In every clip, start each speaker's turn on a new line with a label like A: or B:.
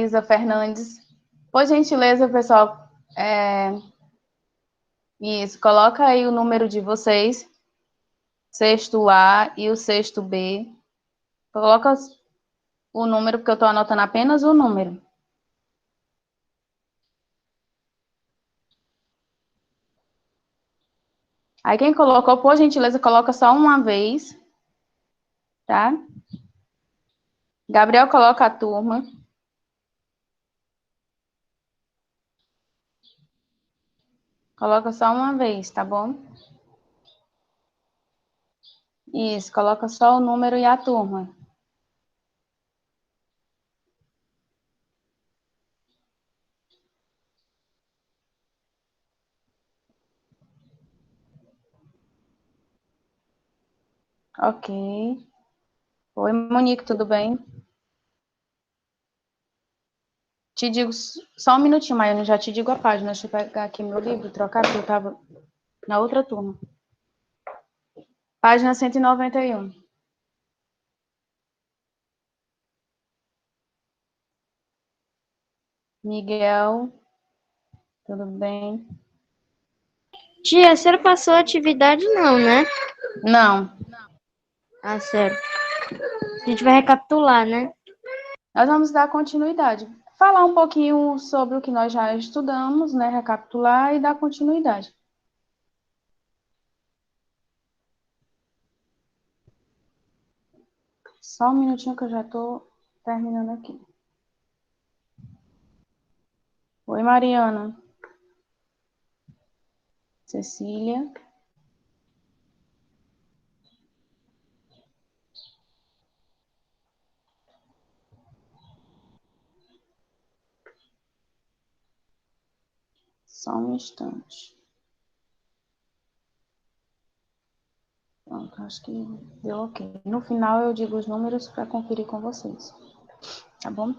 A: Luísa Fernandes. Por gentileza, pessoal, isso, coloca aí o número de vocês, sexto A e o sexto B. Coloca o número, porque eu estou anotando apenas o número. Aí quem colocou, por gentileza, coloca só uma vez, tá? Gabriel coloca a turma. Coloca só uma vez, tá bom? Isso, coloca só o número e a turma. Ok. Oi, Monique, tudo bem? Te digo só um minutinho, Maiane, já te digo a página. Deixa eu pegar aqui meu livro, trocar, porque eu estava na outra turma. Página 191. Miguel, tudo bem?
B: Tia, a senhora passou a atividade não, né?
A: Não.
B: Ah, sério. A gente vai recapitular, né?
A: Nós vamos dar continuidade. Falar um pouquinho sobre o que nós já estudamos, né? Recapitular e dar continuidade. Só um minutinho que eu já estou terminando aqui. Oi, Mariana. Cecília. Só um instante. Pronto, acho que deu ok. No final eu digo os números para conferir com vocês. Tá bom?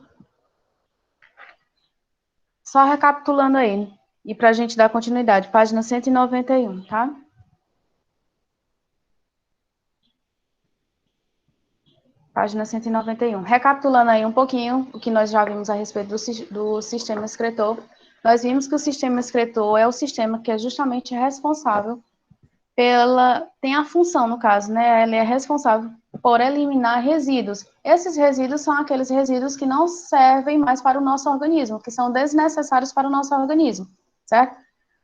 A: Só recapitulando aí. E para a gente dar continuidade. Página 191, tá? Página 191. Recapitulando aí um pouquinho o que nós já vimos a respeito do sistema excretor. Nós vimos que o sistema excretor é o sistema que é justamente responsável tem a função, no caso, né? Ele é responsável por eliminar resíduos. Esses resíduos são aqueles resíduos que não servem mais para o nosso organismo, que são desnecessários para o nosso organismo, certo?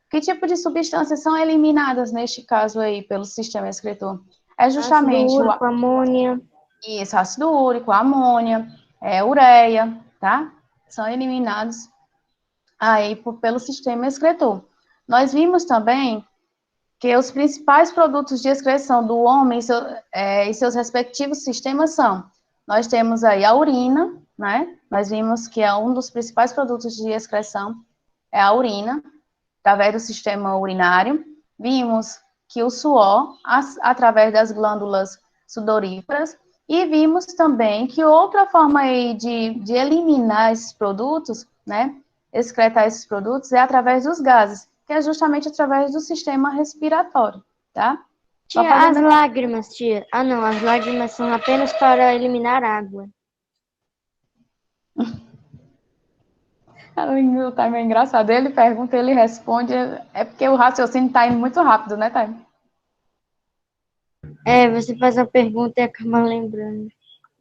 A: Que tipo de substâncias são eliminadas, neste caso aí, pelo sistema excretor? É
B: Ácido
A: justamente
B: úrico, amônia.
A: isso, ácido úrico, amônia, ureia, tá? São eliminados aí pelo sistema excretor. Nós vimos também que os principais produtos de excreção do homem e seus respectivos sistemas são, nós temos aí a urina, né? Nós vimos que é um dos principais produtos de excreção é a urina, através do sistema urinário. Vimos que o suor, através das glândulas sudoríparas, e vimos também que outra forma aí de eliminar esses produtos, né, excretar esses produtos, é através dos gases, que é justamente através do sistema respiratório, tá? Só
B: Tia, as
A: fazendo...
B: lágrimas, tia. Ah, não, as lágrimas são apenas para eliminar água.
A: O Time é engraçado, ele pergunta, ele responde, é porque o raciocínio está indo muito rápido, né, Time?
B: É, você faz a pergunta e acaba lembrando,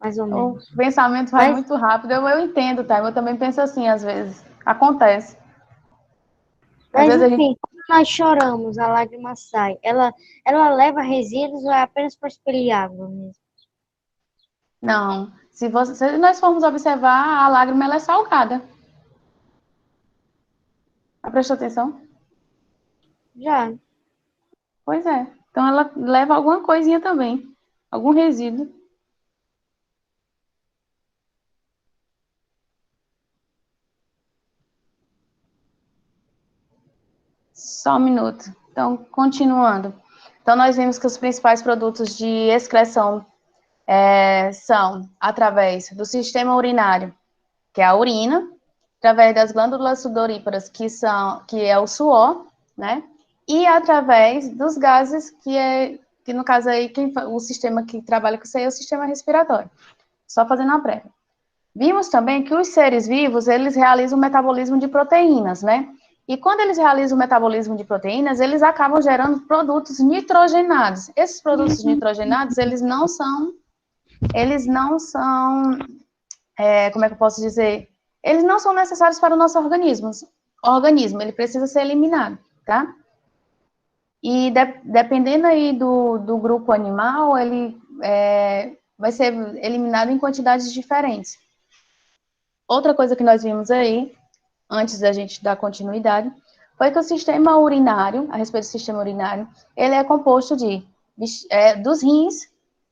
B: mais ou
A: O
B: menos.
A: pensamento vai
B: Mas,
A: muito rápido, eu entendo, tá? Eu também penso assim, às vezes. Acontece. Às
B: mas
A: vezes a gente...
B: enfim, quando nós choramos, a lágrima sai. Ela leva resíduos ou é apenas para expelir água mesmo?
A: Não. Se nós formos observar, a lágrima ela é salgada. Já prestou atenção?
B: Já.
A: Pois é. Então ela leva alguma coisinha também. Algum resíduo. Só um minuto. Então, continuando. Então, nós vimos que os principais produtos de excreção são através do sistema urinário, que é a urina, através das glândulas sudoríparas, que é o suor, né? E através dos gases, que no caso aí, o sistema que trabalha com isso aí é o sistema respiratório. Só fazendo a prévia. Vimos também que os seres vivos, eles realizam o metabolismo de proteínas, né? E quando eles realizam o metabolismo de proteínas, eles acabam gerando produtos nitrogenados. Esses produtos nitrogenados, como é que eu posso dizer? Eles não são necessários para o nosso organismo, ele precisa ser eliminado, tá? E dependendo aí do grupo animal, ele vai ser eliminado em quantidades diferentes. Outra coisa que nós vimos aí, antes da gente dar continuidade, foi que o sistema urinário, a respeito do sistema urinário, ele é composto dos rins,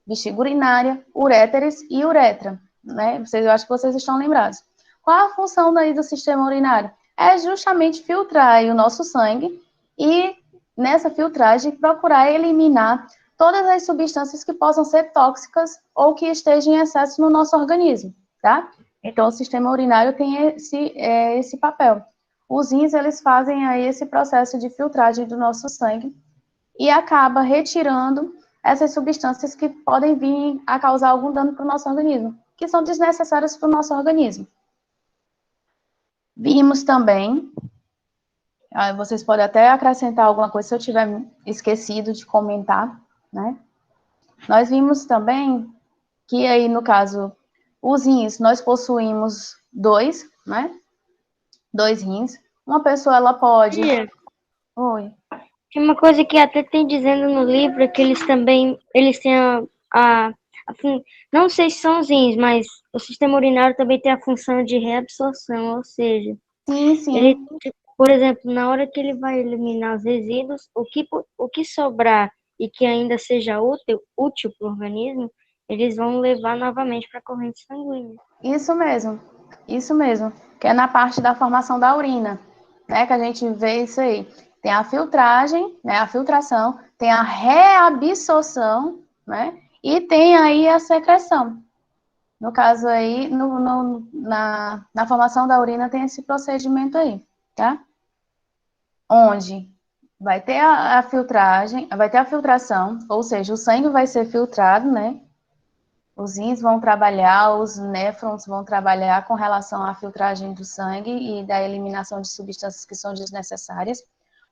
A: bexiga urinária, uréteres e uretra, né? Eu acho que vocês estão lembrados. Qual a função daí do sistema urinário? É justamente filtrar aí o nosso sangue e, nessa filtragem, procurar eliminar todas as substâncias que possam ser tóxicas ou que estejam em excesso no nosso organismo, tá? Então, o sistema urinário tem esse papel. Os rins, eles fazem aí esse processo de filtragem do nosso sangue e acaba retirando essas substâncias que podem vir a causar algum dano para o nosso organismo, que são desnecessárias para o nosso organismo. Vimos também, vocês podem até acrescentar alguma coisa se eu tiver esquecido de comentar, né? Nós vimos também que aí, no caso, os rins, nós possuímos dois, né? 2 rins. Uma pessoa, ela pode... Oi.
B: Tem uma coisa que até tem dizendo no livro, que eles têm não sei se são os rins, mas o sistema urinário também tem a função de reabsorção, ou seja,
A: Sim,
B: ele,
A: sim.
B: por exemplo, na hora que ele vai eliminar os resíduos, o que sobrar e que ainda seja útil para o organismo, eles vão levar novamente para a corrente sanguínea.
A: Isso mesmo, que é na parte da formação da urina, né, que a gente vê isso aí. Tem a filtragem, né, a filtração, tem a reabsorção, né, e tem aí a secreção. No caso aí, na formação da urina tem esse procedimento aí, tá? Onde vai ter a filtragem, vai ter a filtração, ou seja, o sangue vai ser filtrado, né? Os rins vão trabalhar, os néfrons vão trabalhar com relação à filtragem do sangue e da eliminação de substâncias que são desnecessárias.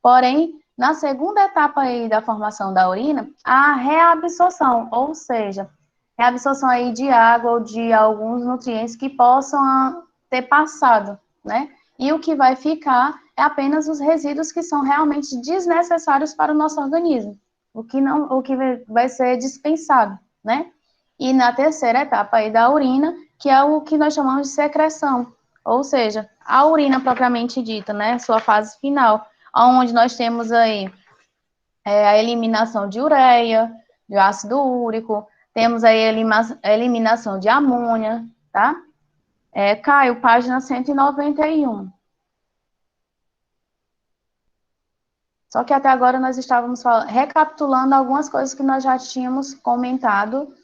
A: Porém, na segunda etapa aí da formação da urina, a reabsorção, ou seja, reabsorção aí de água ou de alguns nutrientes que possam ter passado, né? E o que vai ficar é apenas os resíduos que são realmente desnecessários para o nosso organismo, o que vai ser dispensado, né? E na terceira etapa aí da urina, que é o que nós chamamos de secreção, ou seja, a urina propriamente dita, né, sua fase final, onde nós temos aí a eliminação de ureia, de ácido úrico, temos aí a eliminação de amônia, tá? Caio, página 191. Só que até agora nós estávamos recapitulando algumas coisas que nós já tínhamos comentado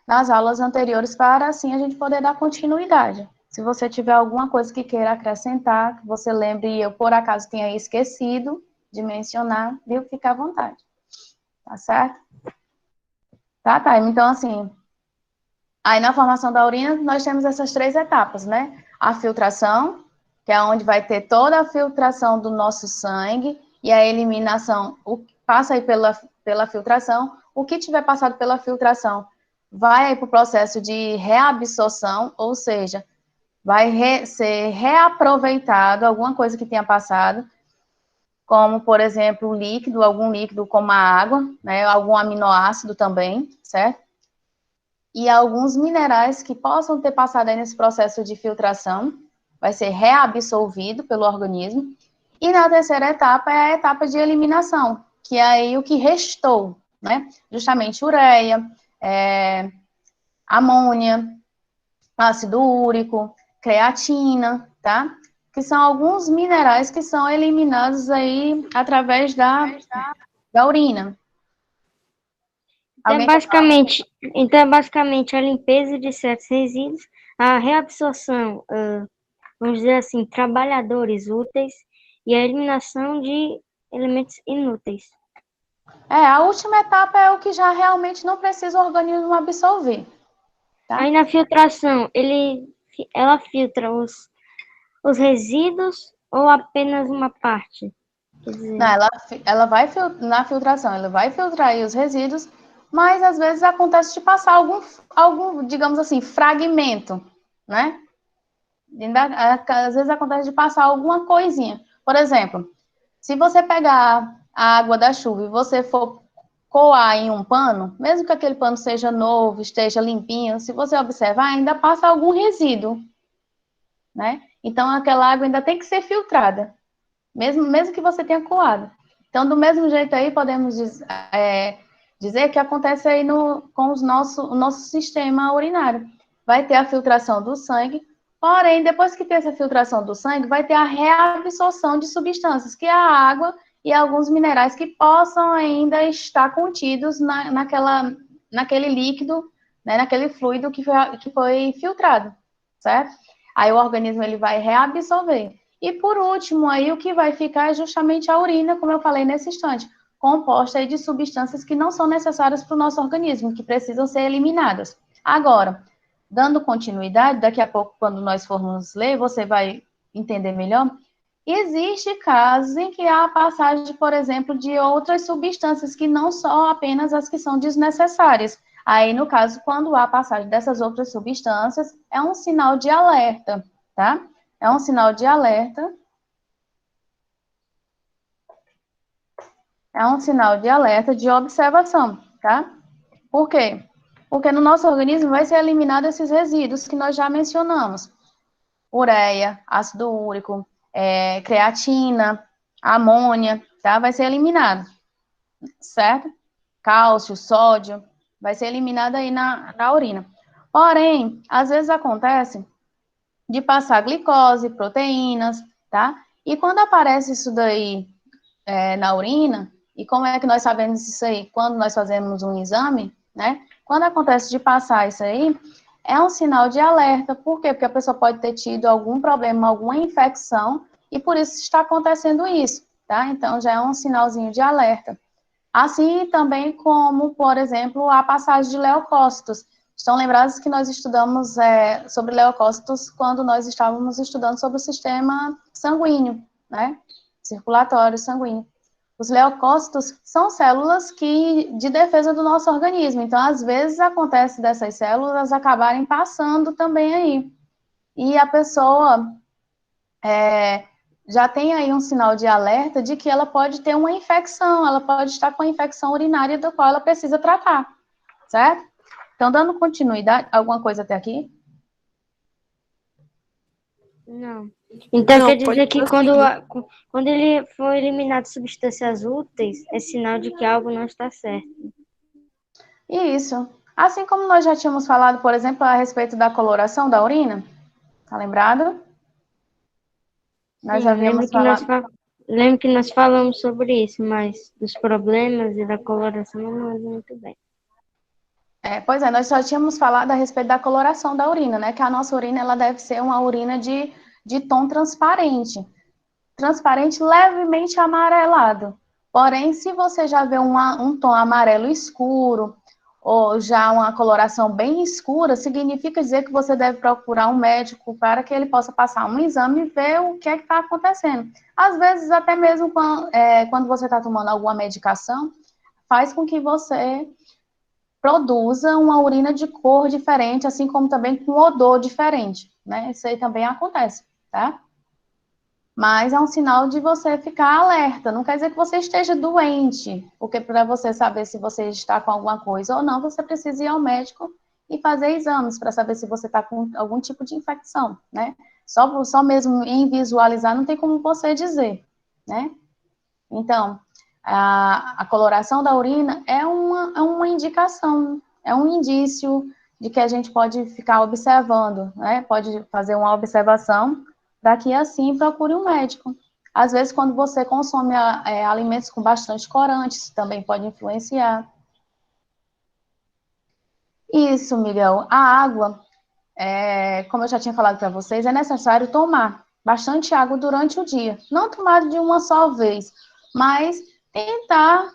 A: nas aulas anteriores, para assim a gente poder dar continuidade. Se você tiver alguma coisa que queira acrescentar, que você lembre e eu por acaso tenha esquecido de mencionar, viu? Fica à vontade. Tá certo? Tá. Então, assim, aí na formação da urina, nós temos essas 3 etapas, né? A filtração, que é onde vai ter toda a filtração do nosso sangue e a eliminação, passa aí pela filtração. O que tiver passado pela filtração vai aí para o processo de reabsorção, ou seja, vai ser reaproveitado alguma coisa que tenha passado, como, por exemplo, algum líquido como a água, né, algum aminoácido também, certo? E alguns minerais que possam ter passado aí nesse processo de filtração, vai ser reabsorvido pelo organismo. E na terceira etapa é a etapa de eliminação, que é aí o que restou, né? Justamente ureia, amônia, ácido úrico, creatina, tá? Que são alguns minerais que são eliminados aí através da urina.
B: Então, é basicamente a limpeza de certos resíduos, a reabsorção, vamos dizer assim, trabalhadores úteis e a eliminação de elementos inúteis.
A: A última etapa é o que já realmente não precisa o organismo absorver. Tá?
B: Aí na filtração, ele ela filtra os resíduos ou apenas uma parte? Quer dizer,
A: Não, ela vai na filtração, ela vai filtrar aí os resíduos, mas às vezes acontece de passar algum, digamos assim, fragmento, né? Às vezes acontece de passar alguma coisinha. Por exemplo, se você pegar a água da chuva e você for coar em um pano, mesmo que aquele pano seja novo, esteja limpinho, se você observar, ainda passa algum resíduo, né? Então aquela água ainda tem que ser filtrada, mesmo que você tenha coado. Então, do mesmo jeito aí, podemos dizer que acontece aí com o nosso sistema urinário. Vai ter a filtração do sangue, porém, depois que ter essa filtração do sangue, vai ter a reabsorção de substâncias, que é a água e alguns minerais que possam ainda estar contidos naquele líquido, né, naquele fluido que foi filtrado, certo? Aí o organismo ele vai reabsorver. E por último, aí o que vai ficar é justamente a urina, como eu falei nesse instante, composta aí de substâncias que não são necessárias para o nosso organismo, que precisam ser eliminadas. Agora, dando continuidade, daqui a pouco, quando nós formos ler, você vai entender melhor. Existe casos em que há a passagem, por exemplo, de outras substâncias que não são apenas as que são desnecessárias. Aí, no caso, quando há a passagem dessas outras substâncias, é um sinal de alerta, tá? É um sinal de alerta. É um sinal de alerta de observação, tá? Por quê? Porque no nosso organismo vai ser eliminado esses resíduos que nós já mencionamos. Ureia, ácido úrico, creatina, amônia, tá? Vai ser eliminado, certo? Cálcio, sódio, vai ser eliminado aí na urina. Porém, às vezes acontece de passar glicose, proteínas, tá? E quando aparece isso daí na urina, e como é que nós sabemos isso aí? Quando nós fazemos um exame, né? Quando acontece de passar isso aí, é um sinal de alerta. Por quê? Porque a pessoa pode ter tido algum problema, alguma infecção, e por isso está acontecendo isso, tá? Então, já é um sinalzinho de alerta. Assim também como, por exemplo, a passagem de leucócitos. Estão lembrados que nós estudamos sobre leucócitos quando nós estávamos estudando sobre o sistema sanguíneo, né? Circulatório sanguíneo. Os leucócitos são células de defesa do nosso organismo. Então, às vezes, acontece dessas células acabarem passando também aí. E a pessoa já tem aí um sinal de alerta de que ela pode ter uma infecção, ela pode estar com a infecção urinária da qual ela precisa tratar, certo? Então, dando continuidade, alguma coisa até aqui?
B: não. Então
C: Não,
B: quer
C: pode
B: dizer que
C: prosseguir.
B: quando ele for eliminado substâncias úteis, é sinal de que algo não está certo.
A: Isso. Assim como nós já tínhamos falado, por exemplo, a respeito da coloração da urina, tá lembrado? Nós
B: Sim, eu
A: havíamos falado.
B: lembro que nós falamos sobre isso, mas dos problemas e da coloração eu não lembro muito bem.
A: Pois é, nós só tínhamos falado a respeito da coloração da urina, né? Que a nossa urina ela deve ser uma urina de tom transparente. Transparente levemente amarelado. Porém, se você já vê um tom amarelo escuro, ou já uma coloração bem escura, significa dizer que você deve procurar um médico para que ele possa passar um exame e ver o que é que está acontecendo. Às vezes, até mesmo quando você está tomando alguma medicação, faz com que você produza uma urina de cor diferente, assim como também com odor diferente, né? Isso aí também acontece, tá? Mas é um sinal de você ficar alerta. Não quer dizer que você esteja doente, porque para você saber se você está com alguma coisa ou não, você precisa ir ao médico e fazer exames para saber se você está com algum tipo de infecção, né? Só mesmo em visualizar não tem como você dizer, né? Então, a coloração da urina é uma indicação, é um indício de que a gente pode ficar observando, né? Pode fazer uma observação para que assim procure um médico. Às vezes, quando você consome alimentos com bastante corantes, também pode influenciar. Isso, Miguel. A água, como eu já tinha falado para vocês, é necessário tomar bastante água durante o dia. Não tomar de uma só vez, mas tentar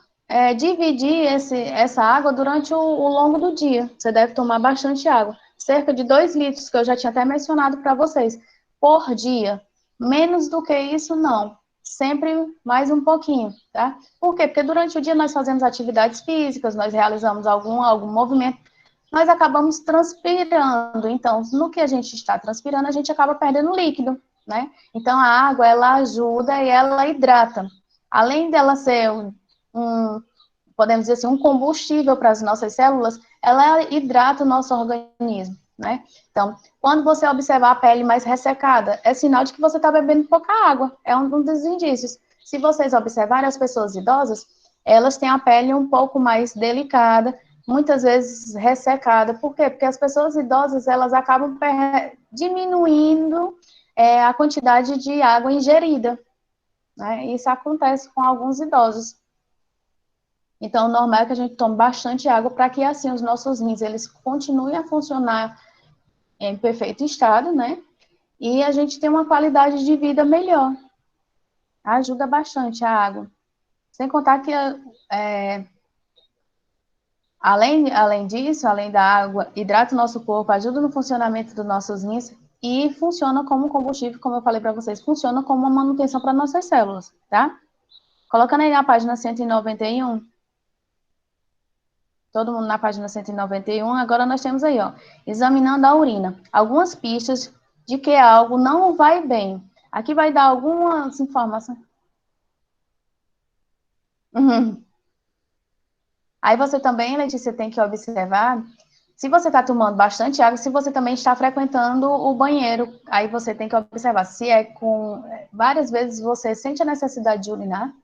A: dividir essa água durante o longo do dia. Você deve tomar bastante água. cerca de 2 litros, que eu já tinha até mencionado para vocês, por dia. Menos do que isso, não. Sempre mais um pouquinho, tá? Por quê? Porque durante o dia nós fazemos atividades físicas, nós realizamos algum movimento, nós acabamos transpirando. Então, no que a gente está transpirando, a gente acaba perdendo líquido, né? Então, a água, ela ajuda e ela hidrata. Além dela ser podemos dizer assim, um combustível para as nossas células, ela hidrata o nosso organismo, né? Então, quando você observar a pele mais ressecada, é sinal de que você está bebendo pouca água, é um dos indícios. Se vocês observarem as pessoas idosas, elas têm a pele um pouco mais delicada, muitas vezes ressecada. Por quê? Porque as pessoas idosas, elas acabam diminuindo a quantidade de água ingerida, né? Isso acontece com alguns idosos. Então, o normal é que a gente tome bastante água para que, assim, os nossos rins, eles continuem a funcionar em perfeito estado, né? E a gente tem uma qualidade de vida melhor. Ajuda bastante a água. Sem contar que, além disso, além da água, hidrata o nosso corpo, ajuda no funcionamento dos nossos rins e funciona como combustível, como eu falei para vocês, funciona como uma manutenção para nossas células, tá? Colocando aí na página 191, todo mundo na página 191, agora nós temos aí, ó, examinando a urina. Algumas pistas de que algo não vai bem. Aqui vai dar algumas informações. Uhum. Aí você também, Letícia, tem que observar se você está tomando bastante água, se você também está frequentando o banheiro. Aí você tem que observar se é com várias vezes você sente a necessidade de urinar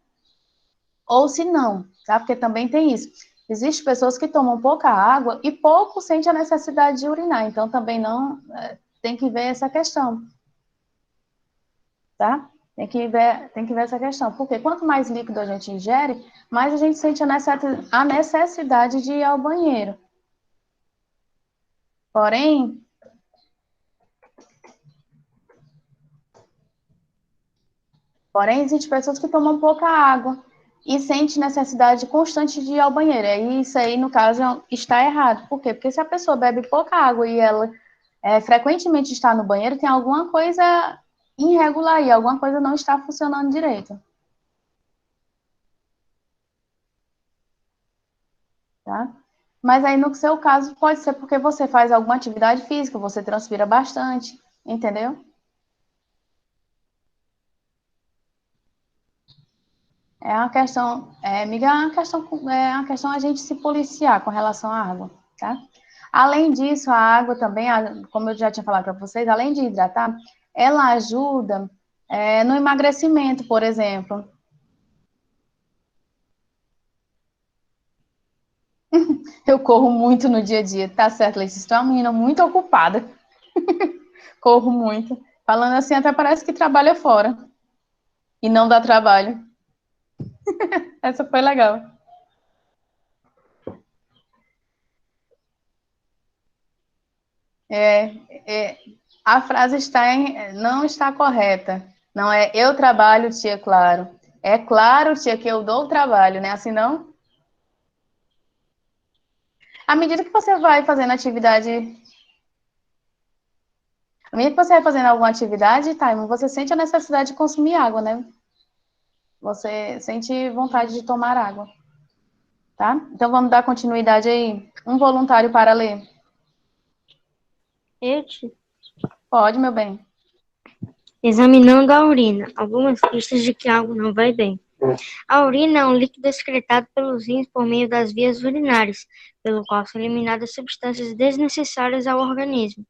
A: ou se não, tá? Porque também tem isso. Existem pessoas que tomam pouca água e pouco sentem a necessidade de urinar, então também não tem que ver essa questão, tá? Tem que ver essa questão, porque quanto mais líquido a gente ingere, mais a gente sente a necessidade de ir ao banheiro. Porém, existem pessoas que tomam pouca água e sentem necessidade constante de ir ao banheiro. E isso aí, no caso, está errado. Por quê? Porque se a pessoa bebe pouca água e ela frequentemente está no banheiro, tem alguma coisa irregular aí, alguma coisa não está funcionando direito. Tá? Mas aí, no seu caso, pode ser porque você faz alguma atividade física, você transpira bastante, entendeu? Amiga, é uma questão a gente se policiar com relação à água, tá? Além disso, a água também, como eu já tinha falado para vocês, além de hidratar, ela ajuda no emagrecimento, por exemplo. Eu corro muito no dia a dia, tá certo, Letícia? Estou uma menina muito ocupada, corro muito. Falando assim, até parece que trabalha fora e não dá trabalho. Essa foi legal. É, a frase não está correta. Não é eu trabalho, tia, claro. É claro, tia, que eu dou o trabalho, né? Assim não? À medida que você vai fazendo atividade, à medida que você vai fazendo alguma atividade, Taimo, você sente a necessidade de consumir água, né? Você sente vontade de tomar água, tá? Então vamos dar continuidade aí. Um voluntário para ler.
B: Eu te
A: Pode, meu bem.
B: Examinando a urina, algumas pistas de que algo não vai bem. A urina é um líquido excretado pelos rins por meio das vias urinárias, pelo qual são eliminadas substâncias desnecessárias ao organismo.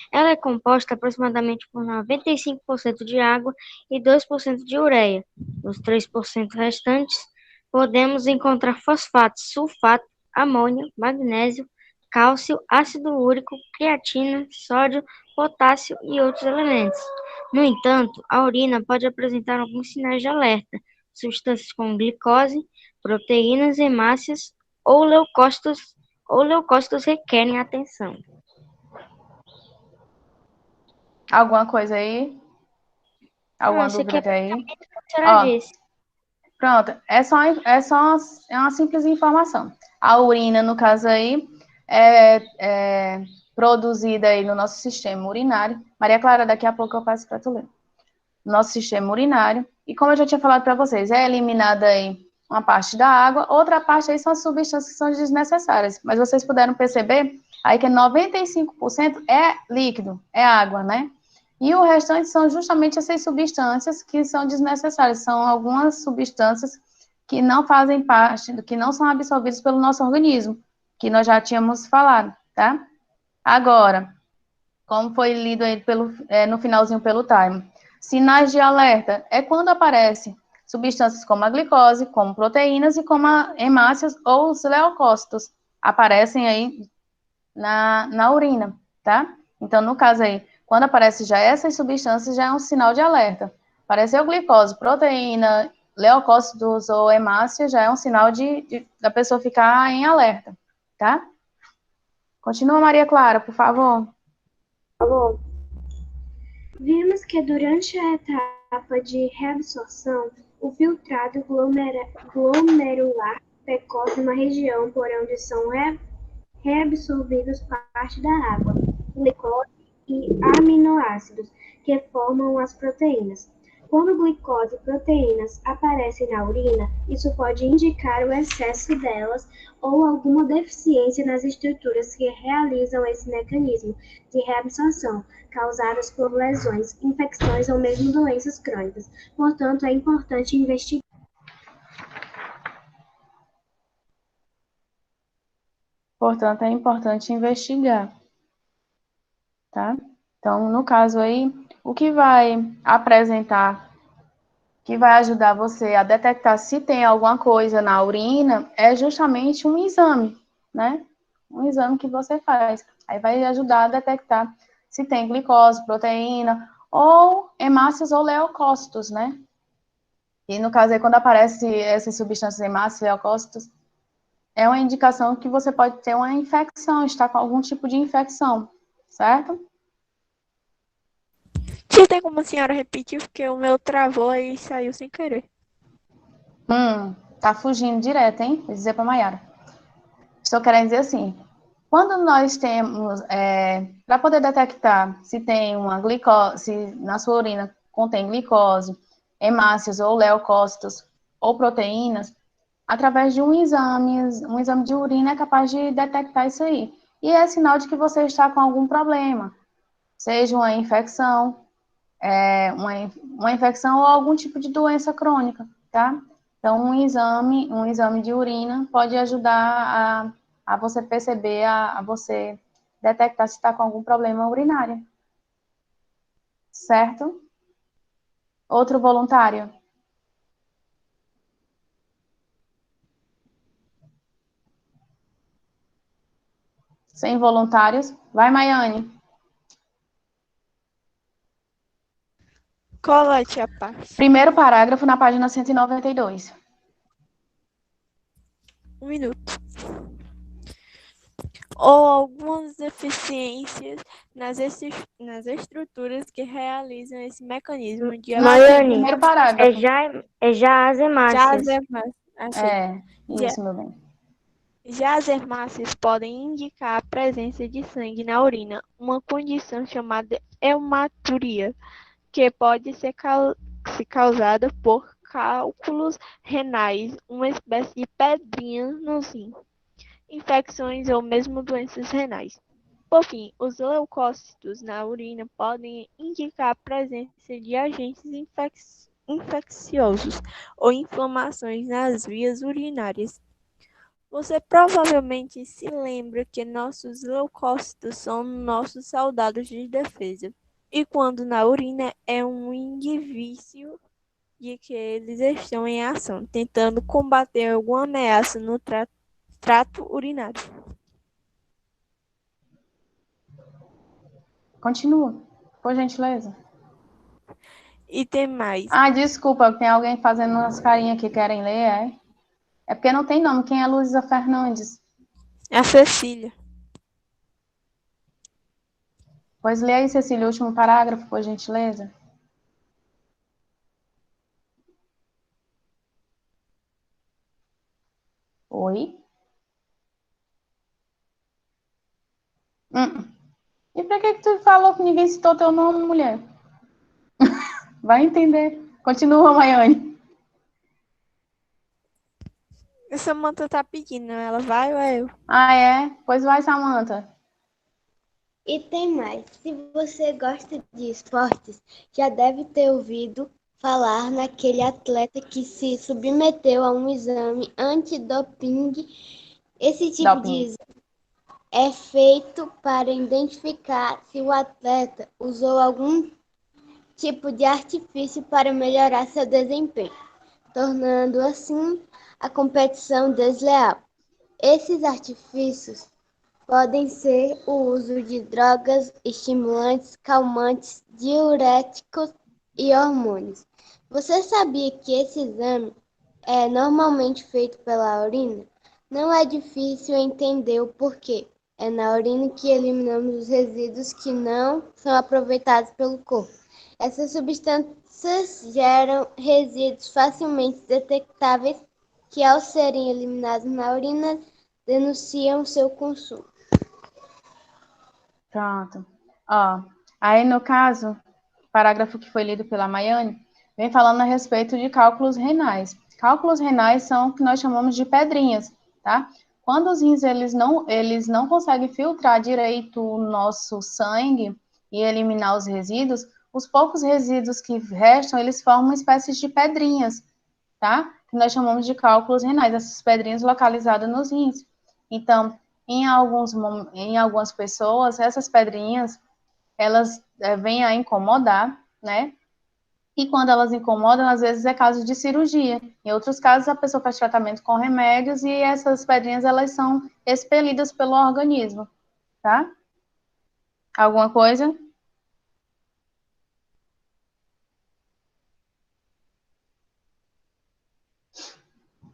B: Ela é composta aproximadamente por 95% de água e 2% de ureia. Nos 3% restantes, podemos encontrar fosfato, sulfato, amônio, magnésio, cálcio, ácido úrico, creatina, sódio, potássio e outros elementos. No entanto, a urina pode apresentar alguns sinais de alerta, substâncias como glicose, proteínas hemácias ou leucócitos requerem atenção.
A: Alguma coisa aí?
B: Ah,
A: Alguma
B: isso aqui
A: dúvida
B: é
A: até aí?
B: praticamente o que a senhora
A: Ó,
B: disse.
A: pronto. É uma simples informação. A urina, no caso aí, produzida aí no nosso sistema urinário. Maria Clara, daqui a pouco eu passo para tu ler. Nosso sistema urinário. E como eu já tinha falado para vocês, é eliminada aí uma parte da água, outra parte aí são as substâncias que são desnecessárias. Mas vocês puderam perceber aí que 95% é líquido, é água, né? E o restante são justamente essas substâncias que são desnecessárias. São algumas substâncias que não fazem parte, que não são absorvidas pelo nosso organismo, que nós já tínhamos falado, tá? Agora, como foi lido aí no finalzinho pelo time, sinais de alerta é quando aparecem substâncias como a glicose, como proteínas e como hemácias ou os leucócitos aparecem aí na urina, tá? Então, no caso aí, quando aparece já essas substâncias, já é um sinal de alerta. Apareceu glicose, proteína, leucócitos ou hemácia, já é um sinal da pessoa ficar em alerta, tá? Continua, Maria Clara, por favor.
C: Vimos que durante a etapa de reabsorção, o filtrado glomerular percorre uma região por onde são reabsorvidos parte da água, glicose e aminoácidos, que formam as proteínas. Quando glicose e proteínas aparecem na urina, isso pode indicar o excesso delas ou alguma deficiência nas estruturas que realizam esse mecanismo de reabsorção, causadas por lesões, infecções ou mesmo doenças crônicas. Portanto, é importante investigar.
A: Portanto, é importante investigar, tá? Então, no caso aí, o que vai apresentar, que vai ajudar você a detectar se tem alguma coisa na urina, é justamente um exame, né? Um exame que você faz. Aí vai ajudar a detectar se tem glicose, proteína, ou hemácias ou leucócitos, né? E no caso aí, quando aparece essas substâncias hemácias, leucócitos, é uma indicação que você pode ter uma infecção, estar com algum tipo de infecção, certo?
D: Tia, tem como a senhora repetir, porque o meu travou e saiu sem querer.
A: Tá fugindo direto, hein? Vou dizer para Mayara. Estou querendo dizer assim, quando nós temos, para poder detectar se tem uma glicose, se na sua urina contém glicose, hemácias ou leucócitos ou proteínas, através de um exame de urina é capaz de detectar isso aí. E é sinal de que você está com algum problema, seja uma infecção, uma infecção ou algum tipo de doença crônica, tá? Então, um exame de urina pode ajudar a você perceber, a você detectar se está com algum problema urinário. Certo? Outro voluntário? Sem voluntários? Vai, Maiane.
D: Colete a parte.
A: Primeiro parágrafo na página 192.
D: 1 minuto. Ou algumas deficiências nas estruturas que realizam esse mecanismo de
B: Maiane,
A: Primeiro parágrafo.
B: já as
D: Já
B: hemácias.
D: as hemácias, achei.
A: Isso, meu bem.
D: Já as hemácias podem indicar a presença de sangue na urina, uma condição chamada hematuria, que pode ser causada por cálculos renais, uma espécie de pedrinha no rim, infecções ou mesmo doenças renais. Por fim, os leucócitos na urina podem indicar a presença de agentes infecciosos ou inflamações nas vias urinárias. Você provavelmente se lembra que nossos leucócitos são nossos soldados de defesa, e quando na urina é um indício de que eles estão em ação, tentando combater alguma ameaça no trato urinário.
A: Continua, por gentileza.
D: E tem mais.
A: Ah, desculpa, tem alguém fazendo umas carinhas que querem ler, é? É porque não tem nome. Quem é Luísa Fernandes?
D: A Cecília.
A: Pois lê aí, Cecília, o último parágrafo, por gentileza. Oi? pra que tu falou que ninguém citou teu nome, mulher? Vai entender. Continua, Maiane.
D: A Samantha tá pedindo, ela vai ou é eu?
A: Ah, é? Pois vai, Samantha.
E: E tem mais, se você gosta de esportes, já deve ter ouvido falar naquele atleta que se submeteu a um exame antidoping. Esse tipo de
A: Doping.
E: exame é feito para identificar se o atleta usou algum tipo de artifício para melhorar seu desempenho, tornando assim a competição desleal. Esses artifícios podem ser o uso de drogas, estimulantes, calmantes, diuréticos e hormônios. Você sabia que esse exame é normalmente feito pela urina? Não é difícil entender o porquê. É na urina que eliminamos os resíduos que não são aproveitados pelo corpo. Essas substâncias geram resíduos facilmente detectáveis que, ao serem eliminados na urina, denunciam seu consumo.
A: Pronto. Ó, aí no caso, o parágrafo que foi lido pela Maiane, vem falando a respeito de cálculos renais. Cálculos renais são o que nós chamamos de pedrinhas, tá? Quando os rins eles não conseguem filtrar direito o nosso sangue e eliminar os resíduos, os poucos resíduos que restam, eles formam uma espécie de pedrinhas, tá? Que nós chamamos de cálculos renais, essas pedrinhas localizadas nos rins. Então, em algumas pessoas, essas pedrinhas, elas vêm a incomodar, né? E quando elas incomodam, às vezes é caso de cirurgia. Em outros casos, a pessoa faz tratamento com remédios e essas pedrinhas, elas são expelidas pelo organismo, tá? Alguma coisa?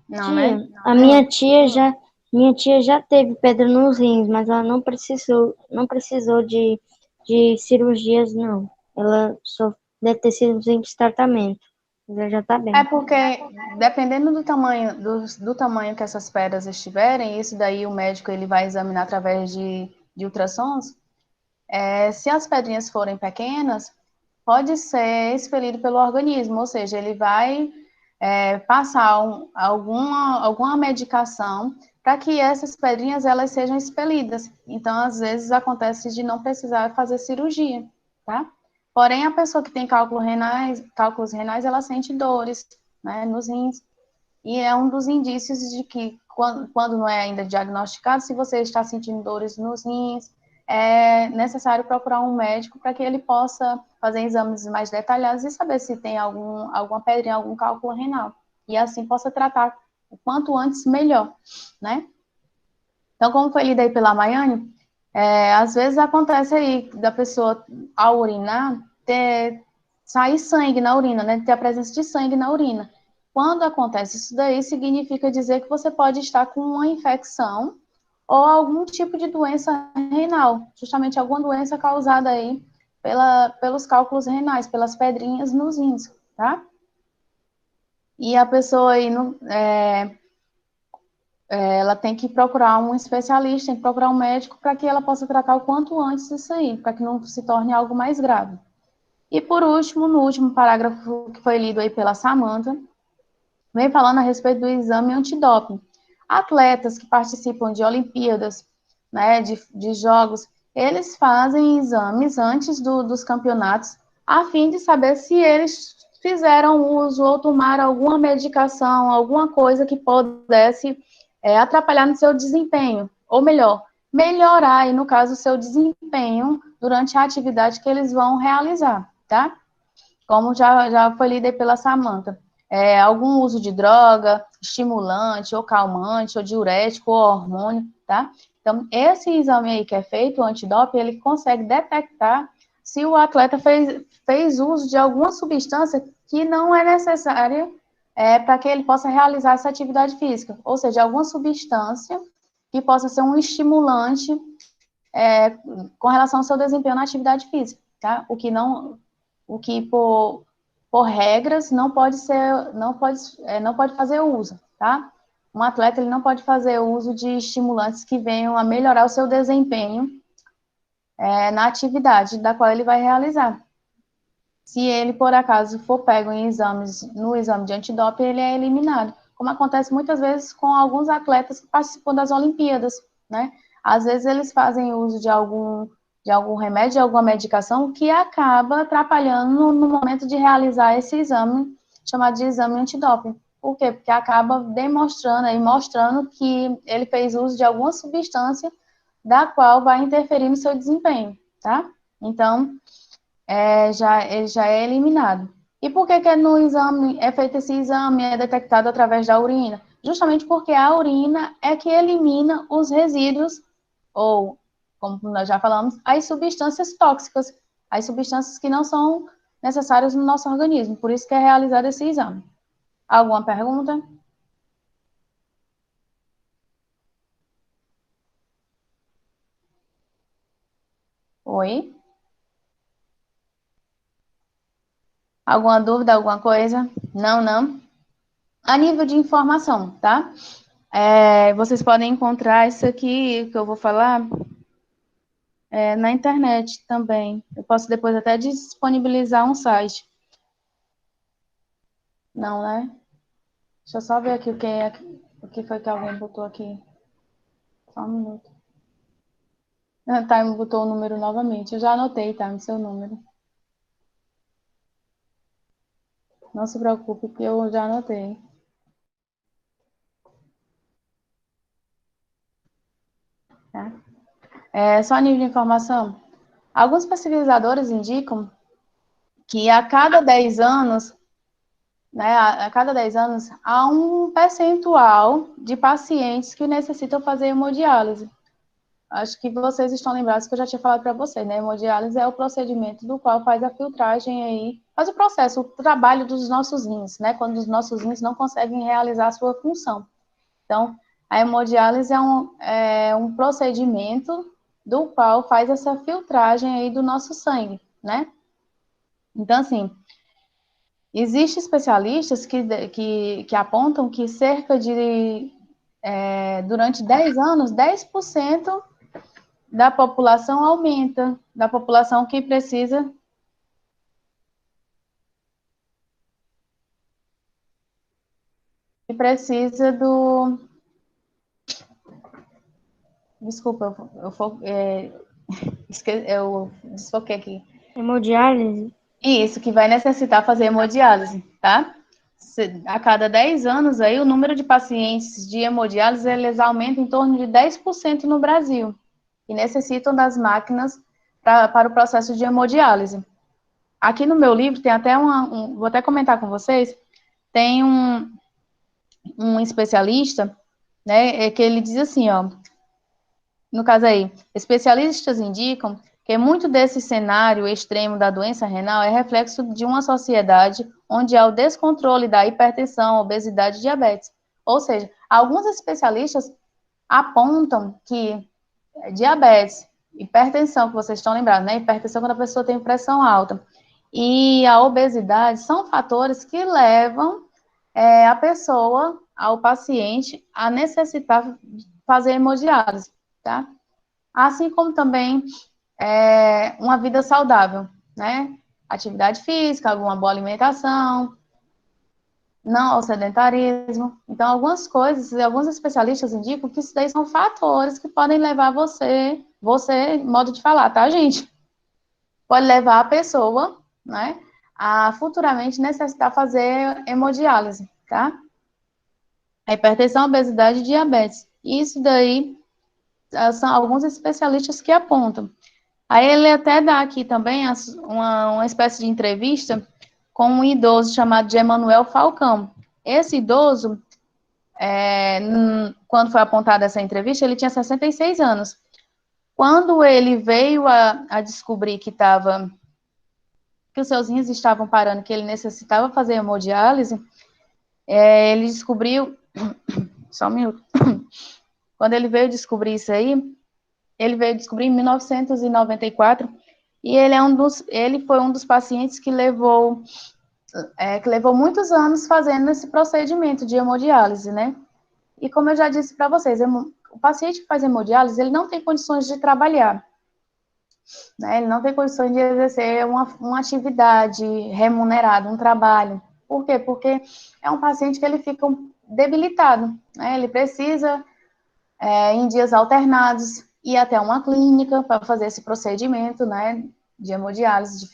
A: Não, né?
B: A minha tia já teve pedra nos rins, mas ela não precisou de cirurgias, não. Ela só deve ter sido um simples tratamento. Mas ela já tá
A: É
B: bem.
A: porque, dependendo do tamanho que essas pedras estiverem, isso daí o médico ele vai examinar através de ultrassons. Se as pedrinhas forem pequenas, pode ser expelido pelo organismo, ou seja, ele vai passar alguma medicação para que essas pedrinhas elas sejam expelidas. Então, às vezes, acontece de não precisar fazer cirurgia, tá? Porém, a pessoa que tem cálculos renais, ela sente dores, né, nos rins. E é um dos indícios de que, quando não é ainda diagnosticado, se você está sentindo dores nos rins, é necessário procurar um médico para que ele possa fazer exames mais detalhados e saber se tem alguma pedrinha, algum cálculo renal. E assim possa tratar o quanto antes melhor, né? Então, como foi lido aí pela Maiane, às vezes acontece aí da pessoa, ao urinar, sair sangue na urina, né? Ter a presença de sangue na urina. Quando acontece isso daí, significa dizer que você pode estar com uma infecção ou algum tipo de doença renal, justamente alguma doença causada aí pelos cálculos renais, pelas pedrinhas nos rins, tá? E a pessoa aí, ela tem que procurar um especialista, tem que procurar um médico para que ela possa tratar o quanto antes isso aí, para que não se torne algo mais grave. E por último, no último parágrafo que foi lido aí pela Samantha, vem falando a respeito do exame antidoping. Atletas que participam de Olimpíadas, né, de jogos, eles fazem exames antes dos campeonatos, a fim de saber se eles fizeram uso ou tomaram alguma medicação, alguma coisa que pudesse atrapalhar no seu desempenho, ou melhor, melhorar, aí, no caso, o seu desempenho durante a atividade que eles vão realizar, tá? Como já foi lido aí pela Samantha. Algum uso de droga, estimulante, ou calmante, ou diurético, ou hormônio, tá? Então, esse exame aí que é feito, o antidoping, ele consegue detectar se o atleta fez uso de alguma substância que não é necessária para que ele possa realizar essa atividade física, ou seja, alguma substância que possa ser um estimulante com relação ao seu desempenho na atividade física, tá? O que por regras não pode fazer uso, tá? Um atleta ele não pode fazer uso de estimulantes que venham a melhorar o seu desempenho na atividade da qual ele vai realizar. Se ele, por acaso, for pego em no exame de antidoping, ele é eliminado, como acontece muitas vezes com alguns atletas que participam das Olimpíadas, né? Às vezes eles fazem uso de algum remédio, de alguma medicação, que acaba atrapalhando no momento de realizar esse exame, chamado de exame antidoping. Por quê? Porque acaba demonstrando e mostrando que ele fez uso de alguma substância da qual vai interferir no seu desempenho, tá? Então, ele já é eliminado. E por que no exame é feito esse exame, é detectado através da urina? Justamente porque a urina é que elimina os resíduos, ou, como nós já falamos, as substâncias tóxicas, as substâncias que não são necessárias no nosso organismo. Por isso que é realizado esse exame. Alguma pergunta? Oi? Alguma dúvida, alguma coisa? Não, não? A nível de informação, tá? Vocês podem encontrar isso aqui que eu vou falar na internet também. Eu posso depois até disponibilizar um site. Não, né? Deixa eu só ver aqui o que foi que alguém botou aqui. Só um minuto. Tá, me botou o número novamente. Eu já anotei, tá? No seu número. Não se preocupe, que eu já anotei. Tá? Só a nível de informação. Alguns pesquisadores indicam que a cada 10 anos, né, a cada 10 anos, há um percentual de pacientes que necessitam fazer hemodiálise. Acho que vocês estão lembrados que eu já tinha falado para vocês, né? Hemodiálise é o procedimento do qual faz a filtragem aí, faz o processo, o trabalho dos nossos rins, né? Quando os nossos rins não conseguem realizar a sua função. Então, a hemodiálise é um procedimento do qual faz essa filtragem aí do nosso sangue, né? Então, assim, existem especialistas que apontam que cerca de, durante 10 anos, 10% da população aumenta, da população que precisa do... Desculpa, eu desfoquei aqui.
B: Hemodiálise?
A: Isso, que vai necessitar fazer hemodiálise, tá? A cada 10 anos, aí, o número de pacientes de hemodiálise, eles aumentam em torno de 10% no Brasil, e necessitam das máquinas para o processo de hemodiálise. Aqui no meu livro tem até vou até comentar com vocês, tem um especialista, né, que ele diz assim, ó, no caso aí, especialistas indicam que muito desse cenário extremo da doença renal é reflexo de uma sociedade onde há o descontrole da hipertensão, obesidade e diabetes. Ou seja, alguns especialistas apontam que diabetes, hipertensão, que vocês estão lembrados, né? Hipertensão quando a pessoa tem pressão alta, e a obesidade são fatores que levam a pessoa, ao paciente, a necessitar fazer hemodiálise, tá? Assim como também uma vida saudável, né? Atividade física, alguma boa alimentação, não ao sedentarismo. Então, algumas coisas, alguns especialistas indicam que isso daí são fatores que podem levar você, modo de falar, tá, gente? Pode levar a pessoa, né, a futuramente necessitar fazer hemodiálise, tá? A hipertensão, obesidade e diabetes. Isso daí são alguns especialistas que apontam. Aí ele até dá aqui também uma espécie de entrevista com um idoso chamado de Emanuel Falcão. Esse idoso, quando foi apontada essa entrevista, ele tinha 66 anos. Quando ele veio a descobrir que os seus rins estavam parando, que ele necessitava fazer hemodiálise, ele descobriu... Só um minuto. Quando ele veio descobrir isso aí, ele veio descobrir em 1994, e ele foi um dos pacientes que levou muitos anos fazendo esse procedimento de hemodiálise, né? E como eu já disse para vocês, o paciente que faz hemodiálise, ele não tem condições de trabalhar. né? Ele não tem condições de exercer uma atividade remunerada, um trabalho. Por quê? Porque é um paciente que ele fica debilitado, né? Ele precisa, em dias alternados, ir até uma clínica para fazer esse procedimento, né, de hemodiálise,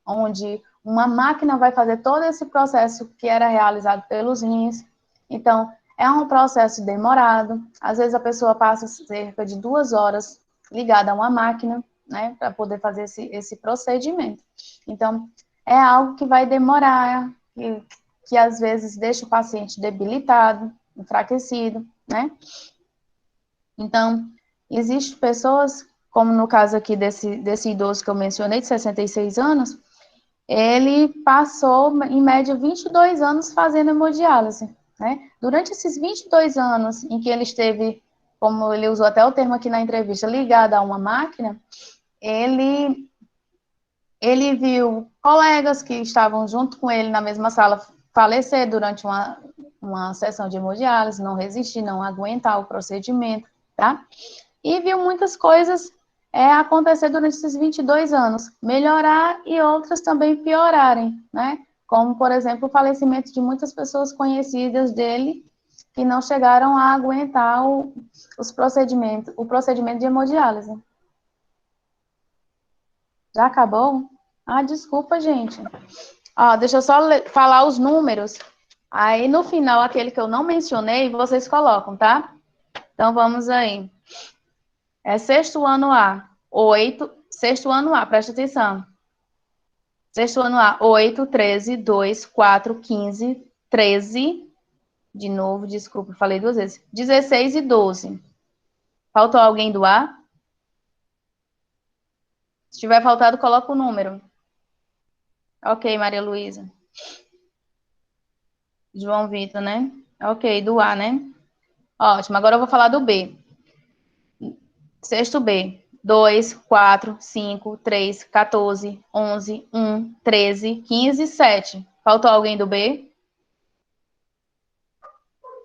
A: onde uma máquina vai fazer todo esse processo que era realizado pelos rins. Então, é um processo demorado. Às vezes a pessoa passa cerca de 2 horas ligada a uma máquina, né, para poder fazer esse procedimento. Então, é algo que vai demorar, que às vezes deixa o paciente debilitado, enfraquecido, né? Então, existem pessoas, como no caso aqui desse idoso que eu mencionei, de 66 anos, ele passou, em média, 22 anos fazendo hemodiálise, né? Durante esses 22 anos em que ele esteve, como ele usou até o termo aqui na entrevista, ligado a uma máquina, ele viu colegas que estavam junto com ele na mesma sala falecer durante uma sessão de hemodiálise, não resistir, não aguentar o procedimento, tá? E viu muitas coisas acontecer durante esses 22 anos, melhorar e outras também piorarem, né? Como, por exemplo, o falecimento de muitas pessoas conhecidas dele que não chegaram a aguentar o procedimento de hemodiálise. Já acabou? Ah, desculpa, gente. Ó, deixa eu só falar os números. Aí, no final, aquele que eu não mencionei, vocês colocam, tá? Então, vamos aí. Sexto ano A, 8. Sexto ano A, presta atenção. Sexto ano A, 8, 13, 2, 4, 15, 13. De novo, desculpa, falei 2 vezes. 16 e 12. Faltou alguém do A? Se tiver faltado, coloca o número. Ok, Maria Luísa. João Vitor, né? Ok, do A, né? Ótimo, agora eu vou falar do B. Sexto B. 2, 4, 5, 3, 14, 11, 1, 13, 15, 7. Faltou alguém do B?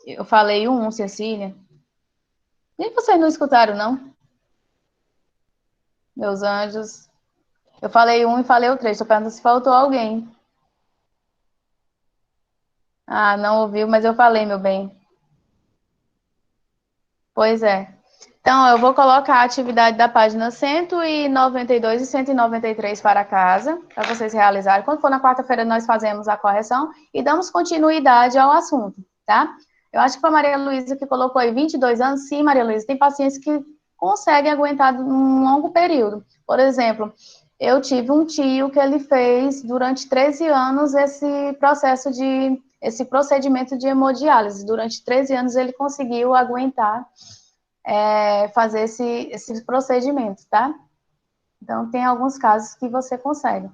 A: Eu falei o 1, Cecília. E vocês não escutaram, não? Meus anjos. Eu falei o 1 e falei o 3. Estou perguntando se faltou alguém. Ah, não ouviu, mas eu falei, meu bem. Pois é. Então, eu vou colocar a atividade da página 192 e 193 para casa, para vocês realizarem. Quando for na quarta-feira, nós fazemos a correção e damos continuidade ao assunto, tá? Eu acho que foi a Maria Luísa que colocou aí 22 anos. Sim, Maria Luísa, tem pacientes que conseguem aguentar um longo período. Por exemplo, eu tive um tio que ele fez durante 13 anos esse procedimento de hemodiálise. Durante 13 anos ele conseguiu aguentar fazer esse procedimento, tá? Então, tem alguns casos que você consegue.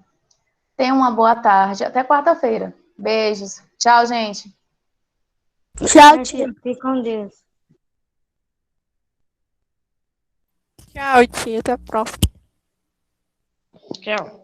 A: Tenha uma boa tarde. Até quarta-feira. Beijos. Tchau, gente.
E: Tchau, tia.
B: Fique com Deus.
D: Tchau, tia. Até a próxima.
B: Tchau.